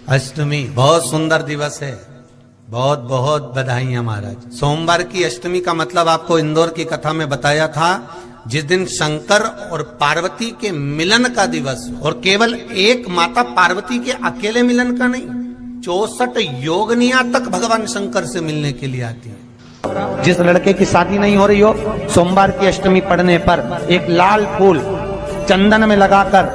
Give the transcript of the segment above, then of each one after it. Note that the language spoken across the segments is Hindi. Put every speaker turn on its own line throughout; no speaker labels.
अष्टमी बहुत सुंदर दिवस है। बहुत बहुत बधाइयां महाराज। सोमवार की अष्टमी का मतलब आपको इंदौर की कथा में बताया था, जिस दिन शंकर और पार्वती के मिलन का दिवस। और केवल एक माता पार्वती के अकेले मिलन का नहीं, 64 योगनिया तक भगवान शंकर से मिलने के लिए आती है।
जिस लड़के की शादी नहीं हो रही हो, सोमवार की अष्टमी पड़ने पर एक लाल फूल चंदन में लगाकर,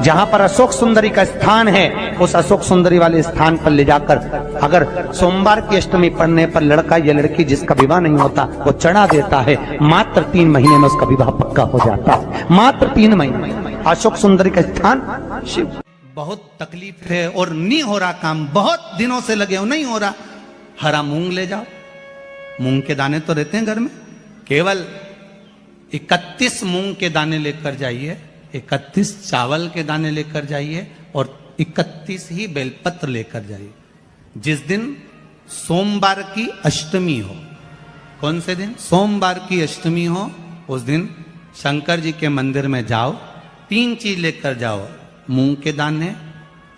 जहां पर अशोक सुंदरी का स्थान है, उस अशोक सुंदरी वाले स्थान पर ले जाकर, अगर सोमवार की अष्टमी पड़ने पर लड़का या लड़की जिसका विवाह नहीं होता वो चढ़ा देता है, मात्र 3 महीने में उसका विवाह पक्का हो जाता है। मात्र 3 महीने। अशोक सुंदरी का स्थान शिव।
बहुत तकलीफ है और नहीं हो रहा काम, बहुत दिनों से लगे हो, नहीं हो रहा। हरा मूंग ले जाओ, मूंग के दाने तो रहते हैं घर में, केवल 31 मूंग के दाने लेकर जाइए, 31 चावल के दाने लेकर जाइए और 31 ही बेलपत्र लेकर जाइए। जिस दिन सोमवार की अष्टमी हो, कौन से दिन? सोमवार की अष्टमी हो, उस दिन शंकर जी के मंदिर में जाओ, 3 चीज लेकर जाओ, मूंग के दाने,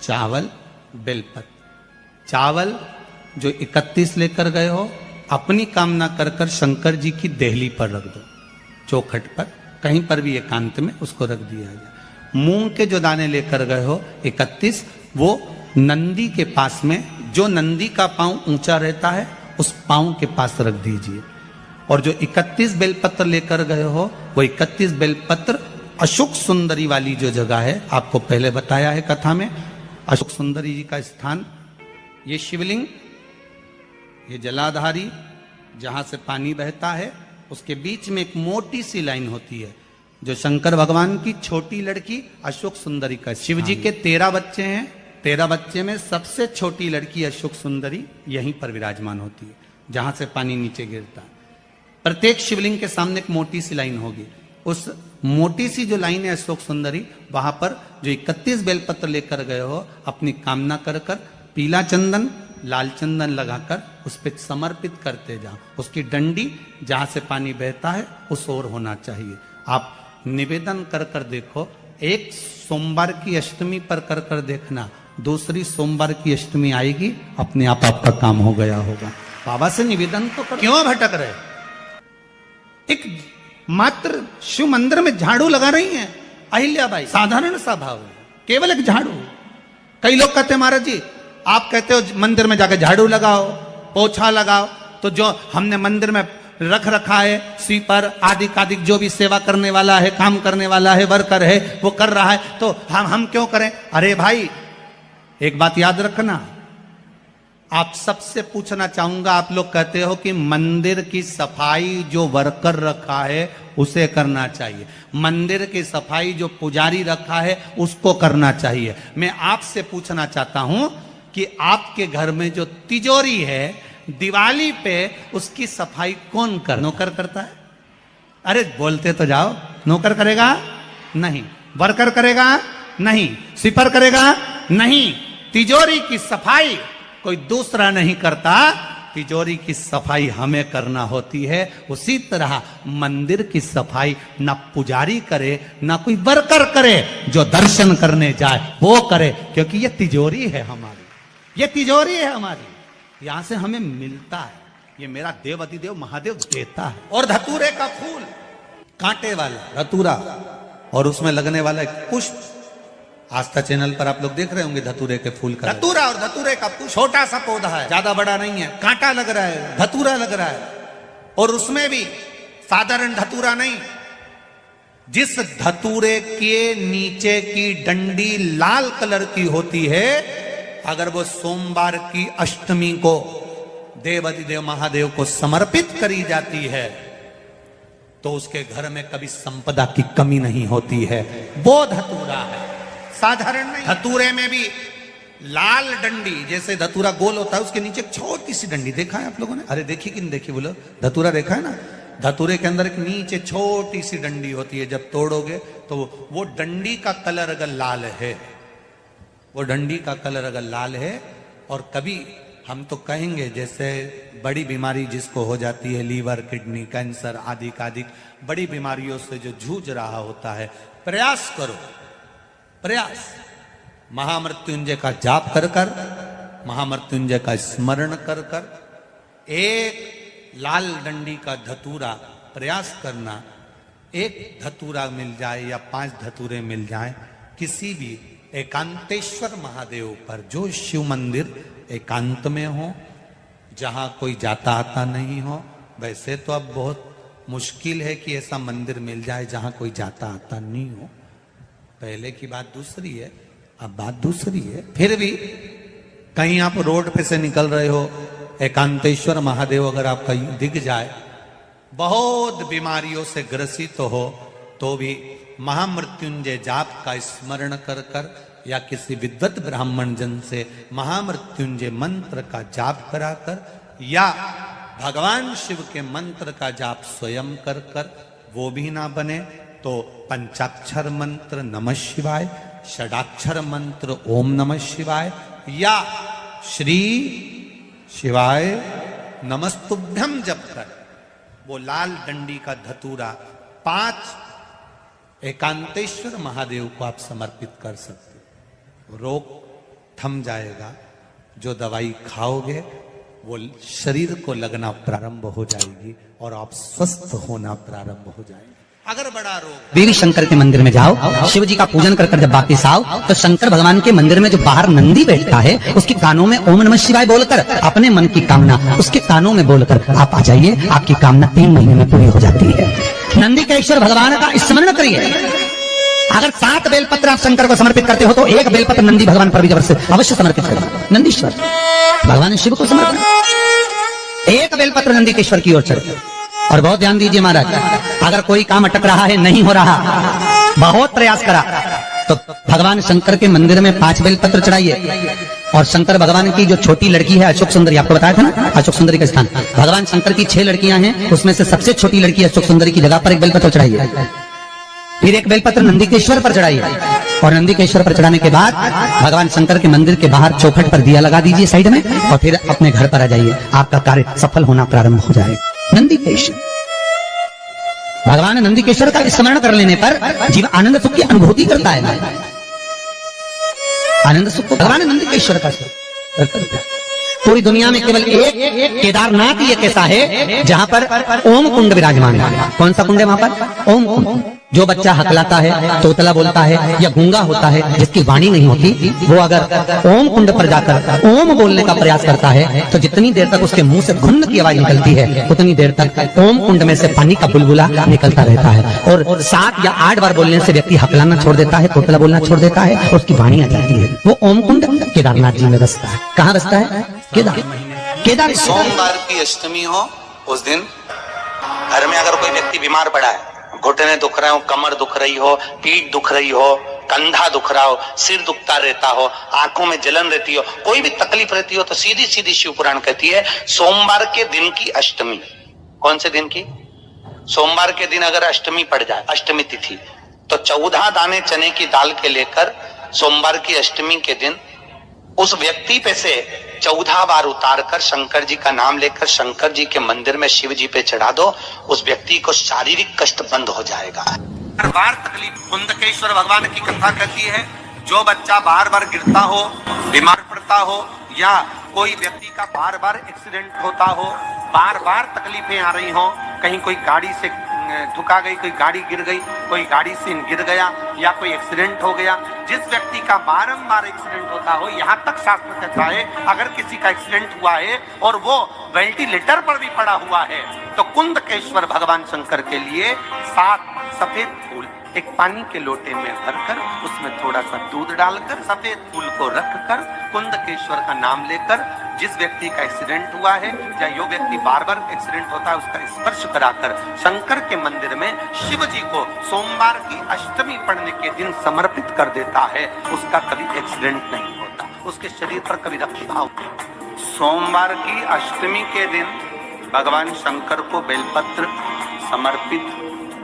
चावल, बेलपत्र। चावल जो 31 लेकर गए हो, अपनी कामना कर कर शंकर जी की देहली पर रख दो, चौखट पर, कहीं पर भी एकांत में उसको रख दिया जाए। मूंग के जो दाने लेकर गए हो 31, वो नंदी के पास में, जो नंदी का पांव ऊंचा रहता है उस पांव के पास रख दीजिए। और जो 31 बेलपत्र लेकर गए हो, वो 31 बेलपत्र अशोक सुंदरी वाली जो जगह है, आपको पहले बताया है कथा में, अशोक सुंदरी जी का स्थान, ये शिवलिंग, ये जलाधारी जहां से पानी बहता है, उसके बीच में एक मोटी सी लाइन होती है, जो शंकर भगवान की छोटी लड़की अशोक सुंदरी का। शिव जी के 13 बच्चे हैं, 13 बच्चे में सबसे छोटी लड़की अशोक सुंदरी यहीं पर विराजमान होती है, जहां से पानी नीचे गिरता है। प्रत्येक शिवलिंग के सामने एक मोटी सी लाइन होगी, उस मोटी सी जो लाइन है अशोक सुंदरी, वहां पर जो 31 बेलपत्र लेकर गए हो, अपनी कामना कर कर पीला चंदन, लाल चंदन लगाकर उस पर समर्पित करते जाओ। उसकी डंडी जहां से पानी बहता है उस ओर होना चाहिए। आप निवेदन कर कर देखो, एक सोमवार की अष्टमी पर कर कर देखना, दूसरी सोमवार की अष्टमी आएगी, अपने आप आपका काम हो गया होगा। बाबा से निवेदन तो कर। क्यों भटक रहे? एक मात्र शिव मंदिर में झाड़ू लगा रही हैं अहिल्याबाई, साधारण सा भाव है, केवल एक झाड़ू। कई लोग कहते हैं महाराज जी, आप कहते हो मंदिर में जाकर झाड़ू लगाओ, पोछा लगाओ, तो जो हमने मंदिर में रख रखा है स्वीपर आदि कादिक, जो भी सेवा करने वाला है, काम करने वाला है, वर्कर है, वो कर रहा है, तो हम क्यों करें? अरे भाई, एक बात याद रखना, आप सबसे पूछना चाहूंगा, आप लोग कहते हो कि मंदिर की सफाई जो वर्कर रखा है उसे करना चाहिए, मंदिर की सफाई जो पुजारी रखा है उसको करना चाहिए। मैं आपसे पूछना चाहता हूं कि आपके घर में जो तिजोरी है, दिवाली पे उसकी सफाई कौन कर? नौकर करता है? अरे बोलते तो जाओ। नौकर करेगा? नहीं। वर्कर करेगा? नहीं। स्वीपर करेगा? नहीं। तिजोरी की सफाई कोई दूसरा नहीं करता, तिजोरी की सफाई हमें करना होती है। उसी तरह मंदिर की सफाई ना पुजारी करे, ना कोई वर्कर करे, जो दर्शन करने जाए वो करे, क्योंकि ये तिजोरी है हमारी, ये तिजोरी है हमारी, यहां से हमें मिलता है, ये मेरा देव अधिदेव महादेव देता है। और धतूरे का फूल, कांटे वाला धतूरा, और उसमें लगने वाला एक पुष्प, आस्था चैनल पर आप लोग देख रहे होंगे धतूरे के फूल का धतूरा, और धतूरे का पुष्प छोटा सा पौधा है, ज्यादा बड़ा नहीं है, कांटा लग रहा है, धतूरा लग रहा है, और उसमें भी साधारण धतूरा नहीं, जिस धतूरे के नीचे की डंडी लाल कलर की होती है, अगर वो सोमवार की अष्टमी को देव अधिदेव महादेव को समर्पित करी जाती है, तो उसके घर में कभी संपदा की कमी नहीं होती है। वो धतूरा है, साधारण नहीं। धतूरे में भी लाल डंडी, जैसे धतूरा गोल होता है, उसके नीचे एक छोटी सी डंडी, देखा है आप लोगों ने? अरे देखी कि नहीं देखी बोलो? धतूरा देखा है ना? धतूरे के अंदर एक नीचे छोटी सी डंडी होती है, जब तोड़ोगे तो वो डंडी का कलर अगर लाल है, वो डंडी का कलर अगर लाल है, और कभी हम तो कहेंगे जैसे बड़ी बीमारी जिसको हो जाती है, लीवर, किडनी, कैंसर आदि का बड़ी बीमारियों से जो जूझ रहा होता है, प्रयास करो, प्रयास महामृत्युंजय का जाप कर कर, महामृत्युंजय का स्मरण कर कर, एक लाल डंडी का धतूरा प्रयास करना। एक धतूरा मिल जाए या 5 धतूरे मिल जाए किसी भी एकांतेश्वर महादेव पर, जो शिव मंदिर एकांत में हो, जहां कोई जाता आता नहीं हो। वैसे तो अब बहुत मुश्किल है कि ऐसा मंदिर मिल जाए जहां कोई जाता आता नहीं हो। पहले की बात दूसरी है, अब बात दूसरी है। फिर भी कहीं आप रोड पे से निकल रहे हो, एकांतेश्वर महादेव अगर आपका दिख जाए, बहुत बीमारियों से ग्रसित हो, तो भी महामृत्युंजय जाप का स्मरण कर कर या किसी विद्वत ब्राह्मण जन से महामृत्युंजय मंत्र का जाप कराकर या भगवान शिव के मंत्र का जाप स्वयं कर कर, वो भी ना बने तो पंचाक्षर मंत्र नमः शिवाय, षडाक्षर मंत्र ओम नमः शिवाय या श्री शिवाय नमस्तुभ्यम जप कर वो लाल डंडी का धतूरा 5 एकांतेश्वर महादेव को आप समर्पित कर सकते हो। रोग थम जाएगा। जो दवाई खाओगे वो शरीर को लगना प्रारंभ हो जाएगी और आप स्वस्थ होना प्रारंभ हो जाएंगे। अगर बड़ा रोग,
देवी शंकर के मंदिर में जाओ, शिव जी का पूजन कर कर जब वापिस आओ तो शंकर भगवान के मंदिर में जो बाहर नंदी बैठता है उसके कानों में ओम नमः शिवाय बोलकर अपने मन की कामना उसके कानों में बोलकर आप आ जाइए, आपकी कामना 3 महीने में पूरी हो जाती है। नंदी के ईश्वर भगवान का स्मरण करिए। अगर 7 बेलपत्र आप शंकर को समर्पित करते हो तो 1 बेलपत्र नंदी भगवान पर भी अवश्य समर्पित करें। नंदीश्वर भगवान शिव को समर्पित, 1 बेलपत्र नंदीकेश्वर की ओर चढ़े। और बहुत ध्यान दीजिए महाराज, अगर कोई काम अटक रहा है, नहीं हो रहा, बहुत प्रयास करा, तो भगवान शंकर के मंदिर में 5 बेलपत्र चढ़ाइए। और शंकर भगवान की जो छोटी लड़की है अशोक सुंदरी, आपको बताया था ना अशोक सुंदरी का स्थान, भगवान शंकर की 6 लड़कियां हैं, उसमें से सबसे छोटी लड़की अशोक सुंदरी की जगह पर 1 बेलपत्र चढ़ाइए। फिर 1 बेलपत्र नंदीकेश्वर पर चढ़ाइए। और नंदीकेश्वर पर चढ़ाने के बाद भगवान शंकर के मंदिर के बाहर चौखट पर दिया लगा दीजिए साइड में, और फिर अपने घर पर आ जाइए, आपका कार्य सफल होना प्रारंभ हो जाएगा। नंदीकेश्वर भगवान नंदीकेश्वर का स्मरण कर लेने पर जीव आनंद सुख की अनुभूति करता है। आनंद सुख भगवान नंदीकेश्वर का पूरी दुनिया में केवल एक केदारनाथ ही एक ऐसा है जहां पर ओम कुंड विराजमान है। कौन सा कुंड है वहां पर? ओम कुंड। जो बच्चा हकलाता है, तोतला बोलता है या गूंगा होता है, जिसकी वाणी नहीं होती, वो अगर ओम कुंड पर जाकर ओम बोलने का प्रयास करता है तो जितनी देर तक उसके मुंह से घुन्न की आवाज निकलती है उतनी देर तक ओम कुंड में से पानी का बुलबुला निकलता रहता है। और 7 या 8 बार बोलने से व्यक्ति हकलाना छोड़ देता है, तोतला बोलना छोड़ देता है, उसकी वाणी आ जाती है। वो ओम कुंड केदारनाथ जी में बसता है। कहाँ बसता है? केदार।
सोमवार की अष्टमी हो उस दिन घर में अगर कोई व्यक्ति बीमार पड़ा है, घुटने दुख रहे हो, कमर दुख रही हो, पीठ दुख रही हो, कंधा दुख रहा हो, सिर दुखता रहता हो, आंखों में जलन रहती हो, कोई भी तकलीफ रहती हो, तो सीधी सीधी शिव पुराण कहती है सोमवार के दिन की अष्टमी। कौन से दिन की? सोमवार के दिन अगर अष्टमी पड़ जाए, अष्टमी तिथि, तो 14 दाने चने की दाल के लेकर सोमवार की अष्टमी के दिन उस व्यक्ति पे से 14 बार उतार कर शंकर जी का नाम लेकर शंकर जी के मंदिर में शिव जी पे चढ़ा दो, उस व्यक्ति को शारीरिक कष्ट बंद हो जाएगा। हर बार तकलीफ, कुंदकेश्वर भगवान की कथा कहती है जो बच्चा बार बार गिरता हो, बीमार पड़ता हो, या कोई व्यक्ति का बार बार एक्सीडेंट होता हो, बार बार तकलीफें आ रही हो, कहीं कोई गाड़ी से ठुका गई, कोई गाड़ी गिर गई, कोई गाड़ी से गिर गया, या कोई एक्सीडेंट हो गया, जिस व्यक्ति का बारंबार एक्सीडेंट होता हो, यहाँ तक शास्त्र कहता है अगर किसी का एक्सीडेंट हुआ है और वो वेंटिलेटर पर भी पड़ा हुआ है तो कुंदकेश्वर भगवान शंकर के लिए 7 सफेद फूल एक पानी के लोटे में भरकर उसमें थोड़ा सा दूध डालकर सफेद फूल को रखकर कुंदकेश्वर का नाम लेकर जिस व्यक्ति का एक्सीडेंट हुआ है या जो व्यक्ति बार बार एक्सीडेंट होता है उसका स्पर्श कराकर शंकर के मंदिर में शिव जी को सोमवार की अष्टमी पढ़ने के दिन समर्पित कर देता है, उसका कभी एक्सीडेंट नहीं होता, उसके शरीर पर कभी रक्तभाव। सोमवार की अष्टमी के दिन भगवान शंकर को बेलपत्र समर्पित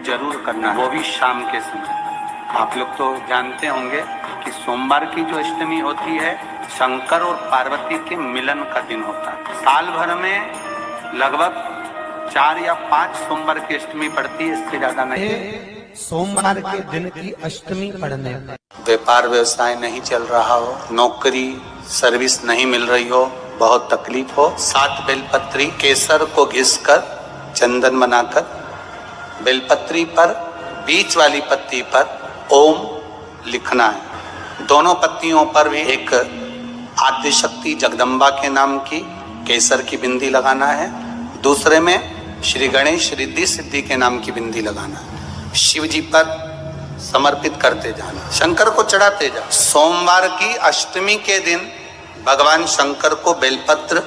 जरूर करना, वो भी शाम के समय। आप लोग तो जानते होंगे कि सोमवार की जो अष्टमी होती है शंकर और पार्वती के मिलन का दिन होता है। साल भर में लगभग 4 या 5 सोमवार की अष्टमी पड़ती है, इससे ज्यादा नहीं।
सोमवार के दिन की अष्टमी पड़ने पर
व्यापार व्यवसाय नहीं चल रहा हो, नौकरी सर्विस नहीं मिल रही हो, बहुत तकलीफ हो, 7 बेलपत्री केसर को घिसकर चंदन बनाकर बेलपत्री पर बीच वाली पत्ती पर ओम लिखना है। दोनों पत्तियों पर भी एक आद्यशक्ति जगदम्बा के नाम की केसर की बिंदी लगाना है, दूसरे में श्री गणेश रिद्धि सिद्धि के नाम की बिंदी लगाना है। शिव जी पर समर्पित करते जाना, शंकर को चढ़ाते जाओ। सोमवार की अष्टमी के दिन भगवान शंकर को बेलपत्र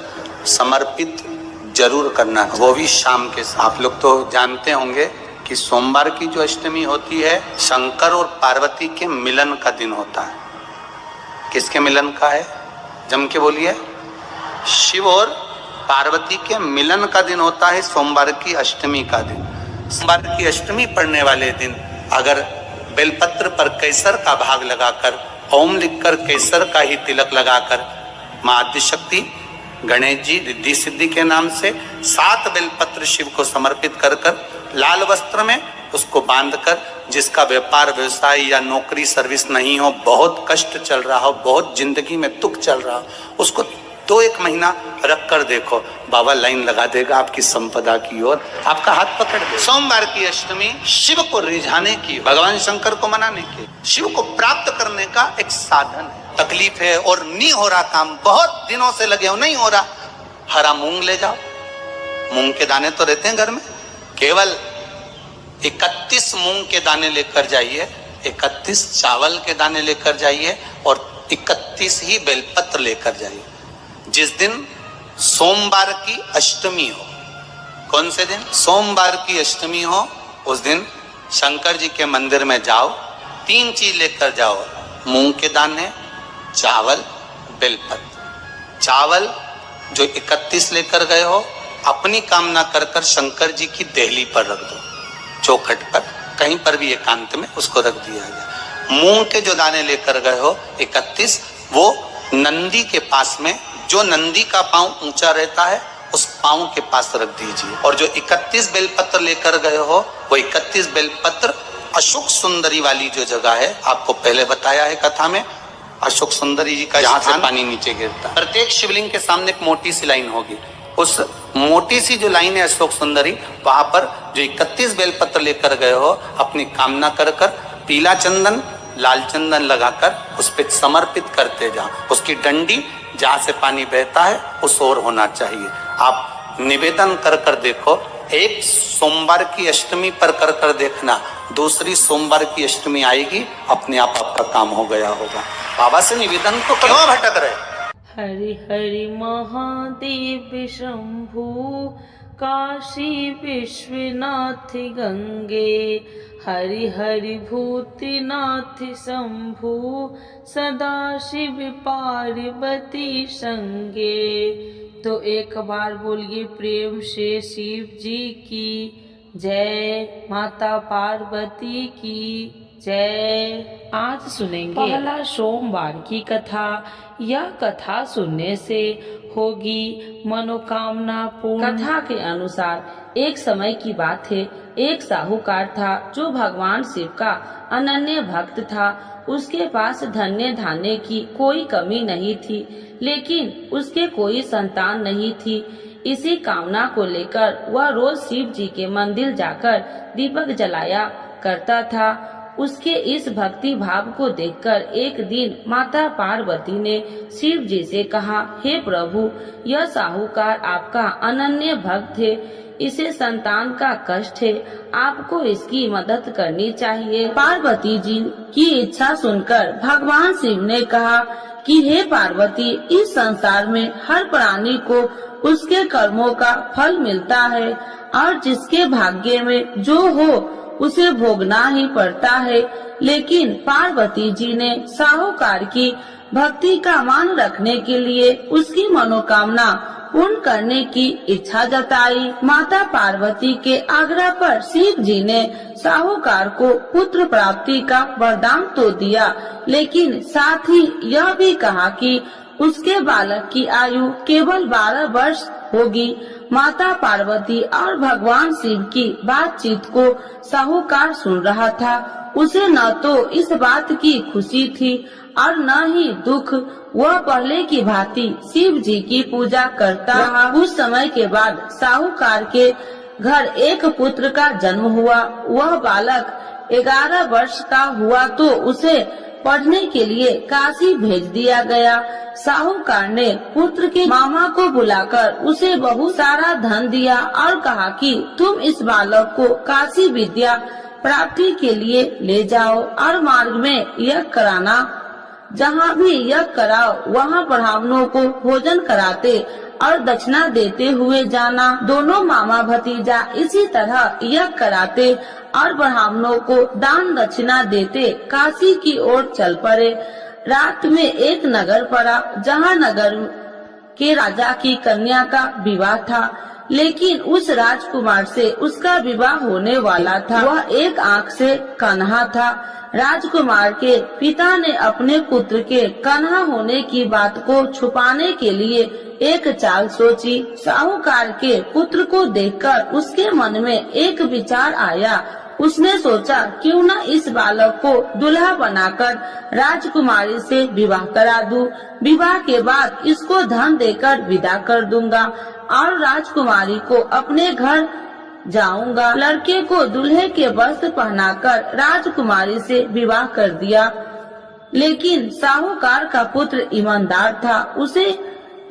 समर्पित जरूर करना, वो भी शाम के साथ। आप लोग तो जानते होंगे कि सोमवार की जो अष्टमी होती है शंकर और पार्वती के मिलन का दिन होता है। किसके मिलन का है? जम के बोलिए। शिव और पार्वती के मिलन का दिन होता है सोमवार की अष्टमी का दिन। सोमवार की अष्टमी पड़ने वाले दिन अगर बेलपत्र पर केसर का भाग लगाकर ओम लिखकर केसर का ही तिलक लगाकर मां आद्यशक्ति गणेश जी रिद्धि सिद्धि के नाम से 7 बेलपत्र शिव को समर्पित कर कर लाल वस्त्र में उसको बांधकर, जिसका व्यापार व्यवसाय या नौकरी सर्विस नहीं हो, बहुत कष्ट चल रहा हो, बहुत जिंदगी में दुख चल रहा हो, उसको 2-1 महीना रख कर देखो, बाबा लाइन लगा देगा आपकी संपदा की ओर, आपका हाथ पकड़ दे। सोमवार की अष्टमी शिव को रिझाने की, भगवान शंकर को मनाने की, शिव को प्राप्त करने का एक साधन है। तकलीफ है और नहीं हो रहा काम, बहुत दिनों से लगे हो, नहीं हो रहा, हरा मूंग ले जाओ। मूंग के दाने तो रहते हैं घर में, केवल 31 मूंग के दाने लेकर जाइए, 31 चावल के दाने लेकर जाइए और 31 ही बेलपत्र लेकर जाइए। जिस दिन सोमवार की अष्टमी हो, कौन से दिन? सोमवार की अष्टमी हो, उस दिन शंकर जी के मंदिर में जाओ, 3 चीज लेकर जाओ, मूंग के दाने, चावल, बेलपत्र। चावल जो 31 लेकर गए हो अपनी कामना कर कर शंकर जी की देहली पर रख दो, चौखट पर, कहीं पर भी एकांत में उसको रख दिया गया। मूंग के जो दाने लेकर गए हो 31, वो नंदी के पास में, जो नंदी का पांव ऊंचा रहता है उस पांव के पास रख दीजिए। और जो 31 बेलपत्र लेकर गए हो वो 31 बेलपत्र अशोक सुंदरी वाली जो जगह है, आपको पहले बताया है कथा में, अशोक सुंदरी जी का जहां से पानी नीचे गिरता है, प्रत्येक शिवलिंग के सामने एक मोटी सी लाइन होगी, उस मोटी सी जो लाइन है अशोक सुंदरी, वहां पर जो 31 बेलपत्र लेकर गए हो अपनी कामना कर कर पीला चंदन लाल चंदन लगाकर उस पर समर्पित करते जाओ। उसकी डंडी जहां से पानी बहता है उस ओर होना चाहिए। आप निवेदन कर कर देखो, एक सोमवार की अष्टमी पर कर कर देखना, दूसरी सोमवार की अष्टमी आएगी, अपने आप आपका काम हो गया होगा। बाबा से निवेदन तो क्यों भटक रहे?
हरि हरि महादेव शंभु, काशी विश्वनाथ गंगे, हरि हरि भूतनाथ शंभु, सदा शिव पार्वती संगे। तो एक बार बोलिए प्रेम से शिव जी की जय, माता पार्वती की जय। आज सुनेंगे पहला सोमवार की कथा। यह कथा सुनने से होगी मनोकामना पूर्ण। कथा के अनुसार एक समय की बात है, एक साहूकार था जो भगवान शिव का अनन्य भक्त था। उसके पास धन्य धान्य की कोई कमी नहीं थी, लेकिन उसके कोई संतान नहीं थी। इसी कामना को लेकर वह रोज शिव जी के मंदिर जाकर दीपक जलाया करता था। उसके इस भक्ति भाव को देखकर एक दिन माता पार्वती ने शिव जी से कहा, हे प्रभु, यह साहूकार आपका अनन्य भक्त है, इसे संतान का कष्ट है, आपको इसकी मदद करनी चाहिए। पार्वती जी की इच्छा सुनकर भगवान शिव ने कहा कि हे पार्वती, इस संसार में हर प्राणी को उसके कर्मों का फल मिलता है और जिसके भाग्य में जो हो उसे भोगना ही पड़ता है। लेकिन पार्वती जी ने साहूकार की भक्ति का मान रखने के लिए उसकी मनोकामना पूर्ण करने की इच्छा जताई। माता पार्वती के आग्रह पर शिव जी ने साहूकार को पुत्र प्राप्ति का वरदान तो दिया, लेकिन साथ ही यह भी कहा कि उसके बालक की आयु केवल 12 वर्ष होगी माता पार्वती और भगवान शिव की बातचीत को साहूकार सुन रहा था। उसे न तो इस बात की खुशी थी और न ही दुख। वह पहले की भांति शिव जी की पूजा करता रहा। कुछ समय के बाद साहूकार के घर एक पुत्र का जन्म हुआ। वह बालक 11 वर्ष का हुआ तो उसे पढ़ने के लिए काशी भेज दिया गया। साहूकार ने पुत्र के मामा को बुलाकर उसे बहुत सारा धन दिया और कहा कि तुम इस बालक को काशी विद्या प्राप्ति के लिए ले जाओ और मार्ग में यज्ञ कराना। जहाँ भी यज्ञ कराओ वहाँ ब्राह्मणों को भोजन कराते और दक्षिणा देते हुए जाना। दोनों मामा भतीजा इसी तरह यज्ञ कराते और ब्राह्मणों को दान दक्षिणा देते काशी की ओर चल पड़े। रात में एक नगर पड़ा जहाँ नगर के राजा की कन्या का विवाह था, लेकिन उस राजकुमार से उसका विवाह होने वाला था। वह एक आंख से कन्हा था। राजकुमार के पिता ने अपने पुत्र के कन्हा होने की बात को छुपाने के लिए एक चाल सोची। साहूकार के पुत्र को देखकर उसके मन में एक विचार आया। उसने सोचा क्यों न इस बालक को दुल्हा बनाकर राजकुमारी से विवाह करा दूं। विवाह के बाद इसको धन देकर विदा कर दूंगा और राजकुमारी को अपने घर जाऊंगा। लड़के को दूल्हे के वस्त्र पहनाकर राजकुमारी से विवाह कर दिया। लेकिन साहूकार का पुत्र ईमानदार था। उसे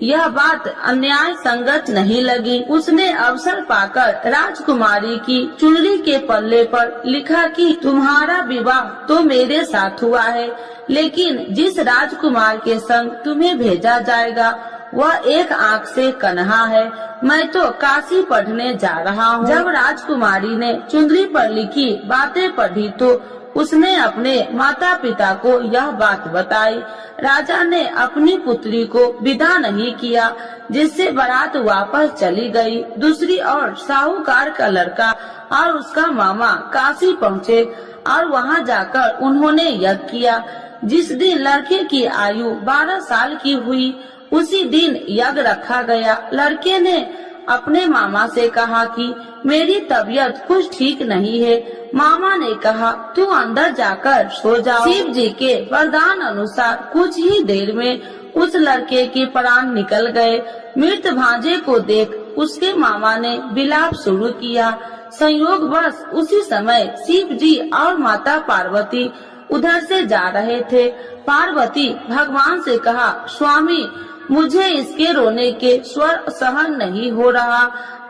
यह बात अन्याय संगत नहीं लगी। उसने अवसर पाकर राजकुमारी की चुनरी के पल्ले पर लिखा कि तुम्हारा विवाह तो मेरे साथ हुआ है, लेकिन जिस राजकुमार के संग तुम्हें भेजा जाएगा वह एक आंख से कन्हा है। मैं तो काशी पढ़ने जा रहा हूँ। जब राजकुमारी ने चुनरी पर लिखी बातें पढ़ी तो उसने अपने माता पिता को यह बात बताई। राजा ने अपनी पुत्री को विदा नहीं किया, जिससे बारात वापस चली गई। दूसरी ओर साहूकार का लड़का और उसका मामा काशी पहुँचे और वहाँ जाकर उन्होंने यज्ञ किया। जिस दिन लड़के की आयु 12 साल की हुई उसी दिन यज्ञ रखा गया। लड़के ने अपने मामा से कहा कि मेरी तबीयत कुछ ठीक नहीं है। मामा ने कहा तू अंदर जाकर सो जाओ। शिव जी के वरदान अनुसार कुछ ही देर में उस लड़के के प्राण निकल गए। मृत भांजे को देख उसके मामा ने विलाप शुरू किया। संयोगवश उसी समय शिव जी और माता पार्वती उधर से जा रहे थे। पार्वती भगवान से कहा स्वामी मुझे इसके रोने के स्वर सहन नहीं हो रहा,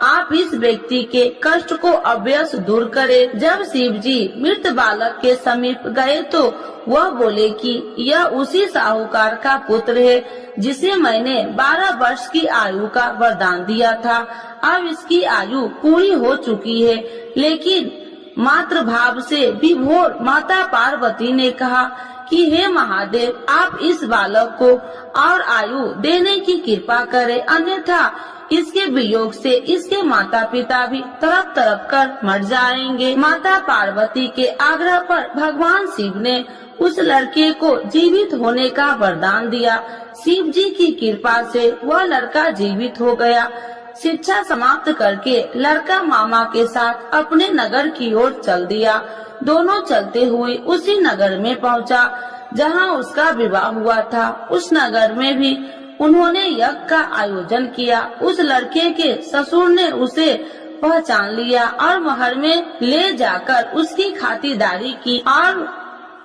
आप इस व्यक्ति के कष्ट को अवश्य दूर करें। जब शिव जी मृत बालक के समीप गए तो वह बोले कि यह उसी साहूकार का पुत्र है जिसे मैंने 12 वर्ष की आयु का वरदान दिया था। अब इसकी आयु पूरी हो चुकी है। लेकिन मातृ भाव से विभोर माता पार्वती ने कहा कि हे महादेव आप इस बालक को और आयु देने की कृपा करें, अन्यथा इसके वियोग से इसके माता पिता भी तड़प तड़प कर मर जाएंगे। माता पार्वती के आग्रह पर भगवान शिव ने उस लड़के को जीवित होने का वरदान दिया। शिव जी की कृपा से वह लड़का जीवित हो गया। शिक्षा समाप्त करके लड़का मामा के साथ अपने नगर की ओर चल दिया। दोनों चलते हुए उसी नगर में पहुंचा जहां उसका विवाह हुआ था। उस नगर में भी उन्होंने यज्ञ का आयोजन किया। उस लड़के के ससुर ने उसे पहचान लिया और महल में ले जाकर उसकी खातिरदारी की और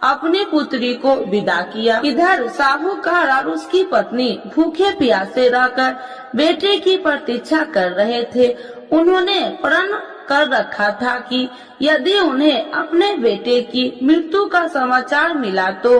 अपनी पुत्री को विदा किया। इधर साहूकार और उसकी पत्नी भूखे प्यासे रहकर बेटे की प्रतीक्षा कर रहे थे। उन्होंने प्रण कर रखा था कि यदि उन्हें अपने बेटे की मृत्यु का समाचार मिला तो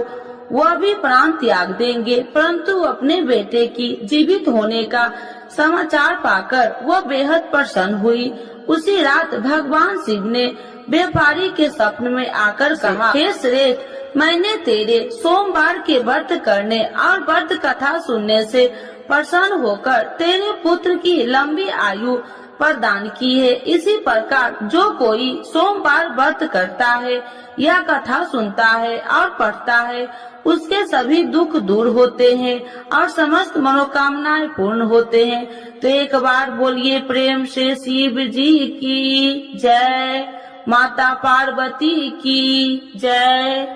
वह भी प्राण त्याग देंगे, परंतु अपने बेटे की जीवित होने का समाचार पाकर वह बेहद प्रसन्न हुई। उसी रात भगवान शिव ने व्यापारी के स्वप्न में आकर कहा, हे श्रेष्ठ, मैंने तेरे सोमवार के व्रत करने और व्रत कथा सुनने से प्रसन्न होकर तेरे पुत्र की लंबी आयु प्रदान की है। इसी प्रकार जो कोई सोमवार व्रत करता है या कथा सुनता है और पढ़ता है, उसके सभी दुख दूर होते हैं और समस्त मनोकामनाएं पूर्ण होते हैं। तो एक बार बोलिए प्रेम से शिव जी की जय, माता पार्वती की जय।